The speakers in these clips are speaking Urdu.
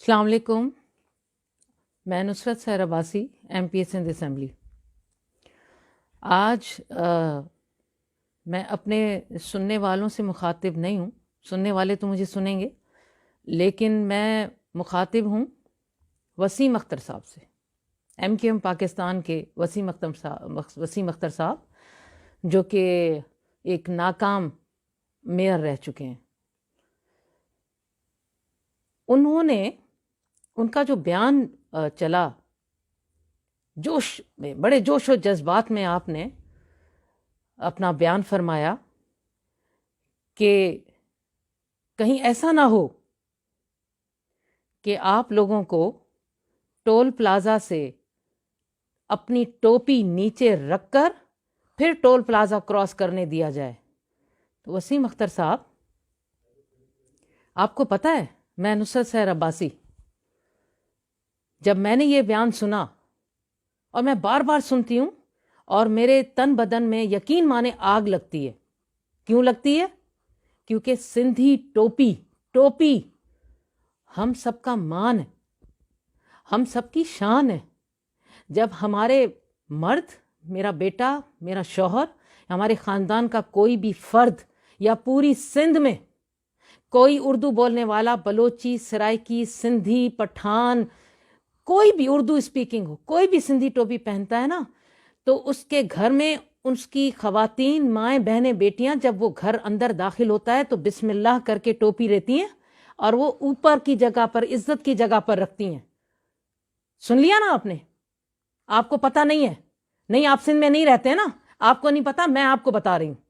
السلام علیکم. میں نصرت سحر عباسی MP سندھ اسمبلی. آج میں اپنے سننے والوں سے مخاطب نہیں ہوں. سننے والے تو مجھے سنیں گے، لیکن میں مخاطب ہوں وسیم اختر صاحب سے. MQM پاکستان کے وسیم اختر صاحب جو کہ ایک ناکام میئر رہ چکے ہیں. انہوں نے ان کا جو بیان چلا، جوش میں، بڑے جوش و جذبات میں آپ نے اپنا بیان فرمایا کہ کہیں ایسا نہ ہو کہ آپ لوگوں کو ٹول پلازا سے اپنی ٹوپی نیچے رکھ کر پھر ٹول پلازا کراس کرنے دیا جائے. تو وسیم اختر صاحب، آپ کو پتہ ہے میں نصرت سحر عباسی، جب میں نے یہ بیان سنا، اور میں بار بار سنتی ہوں اور میرے تن بدن میں یقین مانے آگ لگتی ہے. کیوں لگتی ہے؟ کیونکہ سندھی ٹوپی ہم سب کا مان ہے، ہم سب کی شان ہے. جب ہمارے مرد، میرا بیٹا، میرا شوہر، ہمارے خاندان کا کوئی بھی فرد یا پوری سندھ میں کوئی اردو بولنے والا، بلوچی، سرائکی، سندھی، پٹھان، کوئی بھی اردو اسپیکنگ ہو، کوئی بھی سندھی ٹوپی پہنتا ہے نا، تو اس کے گھر میں اس کی خواتین، مائیں، بہنیں، بیٹیاں، جب وہ گھر اندر داخل ہوتا ہے تو بسم اللہ کر کے ٹوپی لیتی ہیں اور وہ اوپر کی جگہ پر، عزت کی جگہ پر رکھتی ہیں. سن لیا نا آپ نے؟ آپ کو پتہ نہیں ہے؟ نہیں، آپ سندھ میں نہیں رہتے ہیں نا، آپ کو نہیں پتا. میں آپ کو بتا رہی ہوں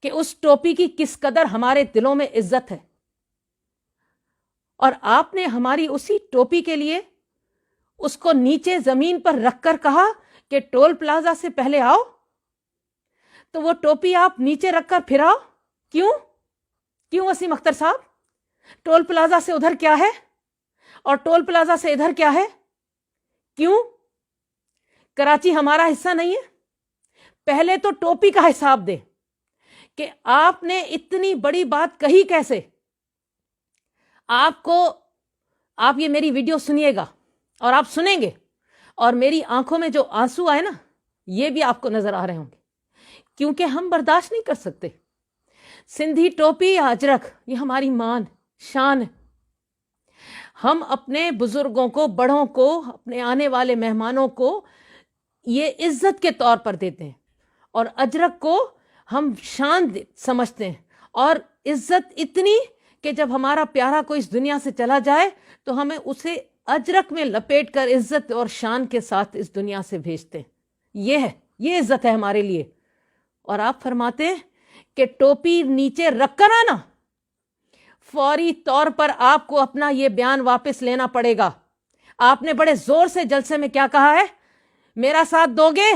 کہ اس ٹوپی کی کس قدر ہمارے دلوں میں عزت ہے. اور آپ نے ہماری اسی ٹوپی کے لیے اس کو نیچے زمین پر رکھ کر کہا کہ ٹول پلازا سے پہلے آؤ. تو وہ ٹوپی آپ نیچے رکھ کر پھر آؤ. کیوں وسیم اختر صاحب؟ ٹول پلازا سے ادھر کیا ہے اور ٹول پلازا سے ادھر کیا ہے؟ کیوں؟ کراچی ہمارا حصہ نہیں ہے؟ پہلے تو ٹوپی کا حساب دے کہ آپ نے اتنی بڑی بات کہی کیسے. آپ یہ میری ویڈیو سنیے گا اور آپ سنیں گے، اور میری آنکھوں میں جو آنسو آئے نا، یہ بھی آپ کو نظر آ رہے ہوں گے، کیونکہ ہم برداشت نہیں کر سکتے. سندھی ٹوپی یا اجرک، یہ ہماری مان، شان ہے. ہم اپنے بزرگوں کو، بڑوں کو، اپنے آنے والے مہمانوں کو یہ عزت کے طور پر دیتے ہیں، اور اجرک کو ہم شان سمجھتے ہیں، اور عزت اتنی کہ جب ہمارا پیارا کوئی اس دنیا سے چلا جائے تو ہمیں اسے اجرک میں لپیٹ کر عزت اور شان کے ساتھ اس دنیا سے بھیجتے ہیں. یہ عزت ہے ہمارے لیے. اور آپ فرماتے ہیں کہ ٹوپی نیچے رکھ کر آنا. فوری طور پر آپ کو اپنا یہ بیان واپس لینا پڑے گا. آپ نے بڑے زور سے جلسے میں کیا کہا ہے؟ میرا ساتھ دو گے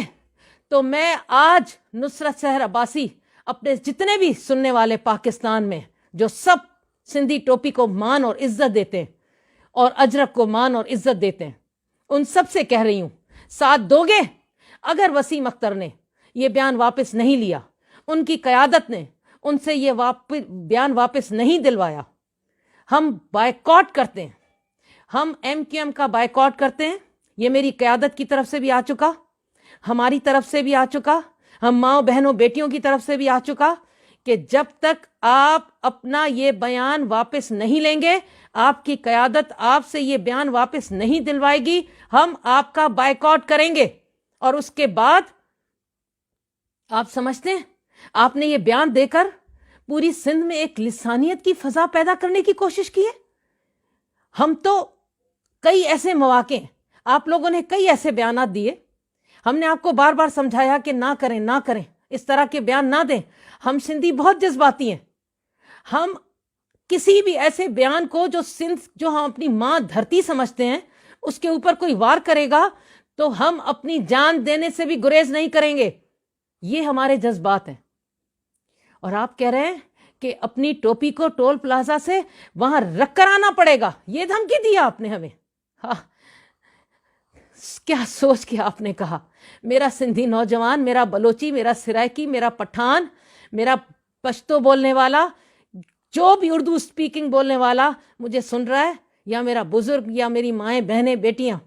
تو میں آج نصرت سحر عباسی اپنے جتنے بھی سننے والے پاکستان میں جو سب سندھی ٹوپی کو مان اور عزت دیتے ہیں اور اجرک کو مان اور عزت دیتے ہیں، ان سب سے کہہ رہی ہوں، ساتھ دو گے؟ اگر وسیم اختر نے یہ بیان واپس نہیں لیا، ان کی قیادت نے ان سے یہ بیان واپس نہیں دلوایا، ہم بائیکاٹ کرتے ہیں. ہم MQM کا بائیکاٹ کرتے ہیں. یہ میری قیادت کی طرف سے بھی آ چکا، ہماری طرف سے بھی آ چکا، ہم ماؤں، بہنوں، بیٹیوں کی طرف سے بھی آ چکا کہ جب تک آپ اپنا یہ بیان واپس نہیں لیں گے، آپ کی قیادت آپ سے یہ بیان واپس نہیں دلوائے گی، ہم آپ کا بائیکاٹ کریں گے. اور اس کے بعد آپ سمجھتے ہیں آپ نے یہ بیان دے کر پوری سندھ میں ایک لسانیت کی فضا پیدا کرنے کی کوشش کی ہے. ہم تو کئی ایسے مواقع ہیں، آپ لوگوں نے کئی ایسے بیانات دیے، ہم نے آپ کو بار بار سمجھایا کہ نہ کریں، اس طرح کے بیان نہ دیں. ہم سندھی بہت جذباتی ہیں. ہم کسی بھی ایسے بیان کو جو ہم اپنی ماں دھرتی سمجھتے ہیں، اس کے اوپر کوئی وار کرے گا تو ہم اپنی جان دینے سے بھی گریز نہیں کریں گے. یہ ہمارے جذبات ہیں. اور آپ کہہ رہے ہیں کہ اپنی ٹوپی کو ٹول پلازا سے وہاں رکھ کر آنا پڑے گا. یہ دھمکی دیا آپ نے ہمیں. کیا سوچ کے آپ نے کہا؟ میرا سندھی نوجوان، میرا بلوچی، میرا سرائکی، میرا پٹھان، میرا پشتو بولنے والا، جو بھی اردو اسپیکنگ بولنے والا مجھے سن رہا ہے، یا میرا بزرگ یا میری مائیں بہنیں بیٹیاں،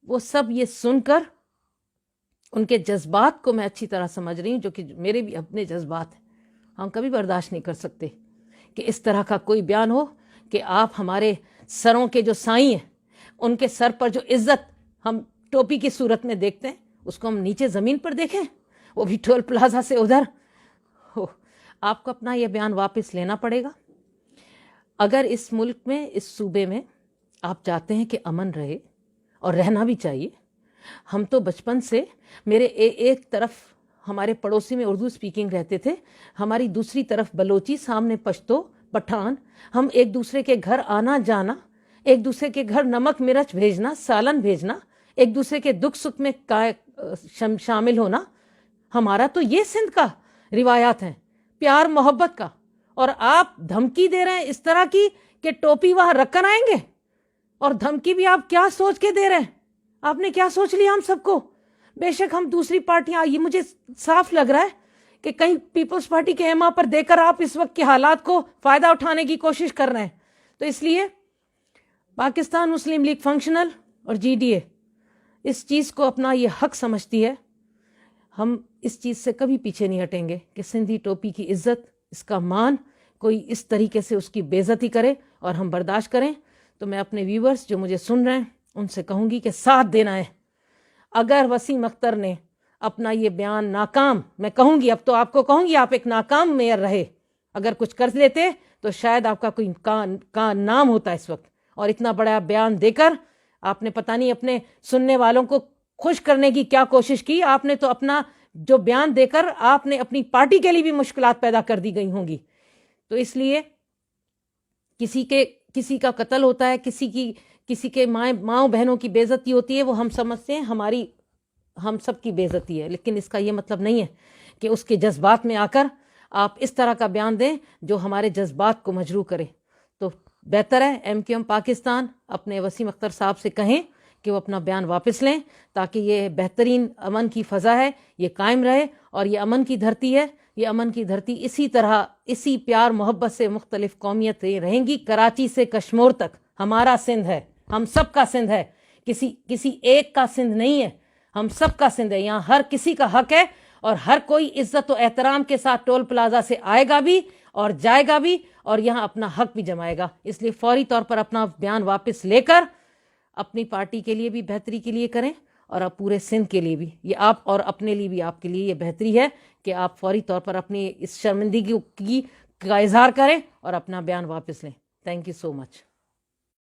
وہ سب یہ سن کر ان کے جذبات کو میں اچھی طرح سمجھ رہی ہوں، جو کہ میرے بھی اپنے جذبات ہیں. ہم کبھی برداشت نہیں کر سکتے کہ اس طرح کا کوئی بیان ہو کہ آپ ہمارے سروں کے جو سائیں ہیں، ان کے سر پر جو عزت ہم ٹوپی کی صورت میں دیکھتے ہیں، اس کو ہم نیچے زمین پر دیکھیں، وہ بھی ٹول پلازا سے ادھر. آپ کو اپنا یہ بیان واپس لینا پڑے گا. اگر اس ملک میں، اس صوبے میں آپ چاہتے ہیں کہ امن رہے، اور رہنا بھی چاہیے. ہم تو بچپن سے، میرے ایک طرف ہمارے پڑوسی میں اردو سپیکنگ رہتے تھے، ہماری دوسری طرف بلوچی، سامنے پشتو، پٹھان. ہم ایک دوسرے کے گھر آنا جانا، ایک دوسرے کے گھر نمک مرچ بھیجنا، سالن بھیجنا، ایک دوسرے کے دکھ سکھ میں شامل ہونا. ہمارا تو یہ سندھ کا روایات ہیں، پیار محبت کا. اور آپ دھمکی دے رہے ہیں اس طرح کی کہ ٹوپی وہاں رکھ کر آئیں گے. اور دھمکی بھی آپ کیا سوچ کے دے رہے ہیں؟ آپ نے کیا سوچ لیا ہم سب کو؟ بے شک ہم دوسری پارٹیاں، یہ مجھے صاف لگ رہا ہے کہ کہیں پیپلز پارٹی کے ایما پر دے کر آپ اس وقت کے حالات کو فائدہ اٹھانے کی کوشش کر رہے ہیں. تو اس لیے پاکستان مسلم لیگ فنکشنل اور جی ڈی اے اس چیز کو اپنا یہ حق سمجھتی ہے. ہم اس چیز سے کبھی پیچھے نہیں ہٹیں گے کہ سندھی ٹوپی کی عزت، اس کا مان کوئی اس طریقے سے اس کی بے عزتی کرے اور ہم برداشت کریں. تو میں اپنے ویورز جو مجھے سن رہے ہیں ان سے کہوں گی کہ ساتھ دینا ہے. اگر وسیم اختر نے اپنا یہ بیان ناکام، میں کہوں گی، اب تو آپ کو کہوں گی، آپ ایک ناکام میئر رہے. اگر کچھ کر لیتے تو شاید آپ کا کوئی نام ہوتا اس وقت. اور اتنا بڑا بیان دے کر آپ نے پتہ نہیں اپنے سننے والوں کو خوش کرنے کی کیا کوشش کی. آپ نے تو اپنا جو بیان دے کر آپ نے اپنی پارٹی کے لیے بھی مشکلات پیدا کر دی گئی ہوں گی. تو اس لیے کسی کا قتل ہوتا ہے، کسی کے ماؤں بہنوں کی بے عزتی ہوتی ہے، وہ ہم سمجھتے ہیں ہم سب کی بے عزتی ہے. لیکن اس کا یہ مطلب نہیں ہے کہ اس کے جذبات میں آ کر آپ اس طرح کا بیان دیں جو ہمارے جذبات کو مجروح کرے. تو بہتر ہے ایم کیو ایم پاکستان اپنے وسیم اختر صاحب سے کہیں کہ وہ اپنا بیان واپس لیں، تاکہ یہ بہترین امن کی فضا ہے، یہ قائم رہے. اور یہ امن کی دھرتی ہے، یہ امن کی دھرتی اسی طرح، اسی پیار محبت سے مختلف قومیتیں رہیں گی. کراچی سے کشمور تک ہمارا سندھ ہے، ہم سب کا سندھ ہے، کسی ایک کا سندھ نہیں ہے، ہم سب کا سندھ ہے. یہاں ہر کسی کا حق ہے، اور ہر کوئی عزت و احترام کے ساتھ ٹول پلازا سے آئے گا بھی اور جائے گا بھی، اور یہاں اپنا حق بھی جمائے گا. اس لیے فوری طور پر اپنا بیان واپس لے کر اپنی پارٹی کے لیے بھی بہتری کے لیے کریں، اور اب پورے سندھ کے لیے بھی یہ آپ، اور اپنے لیے بھی آپ کے لیے یہ بہتری ہے کہ آپ فوری طور پر اپنی اس شرمندگی کا اظہار کریں اور اپنا بیان واپس لیں. Thank you so much.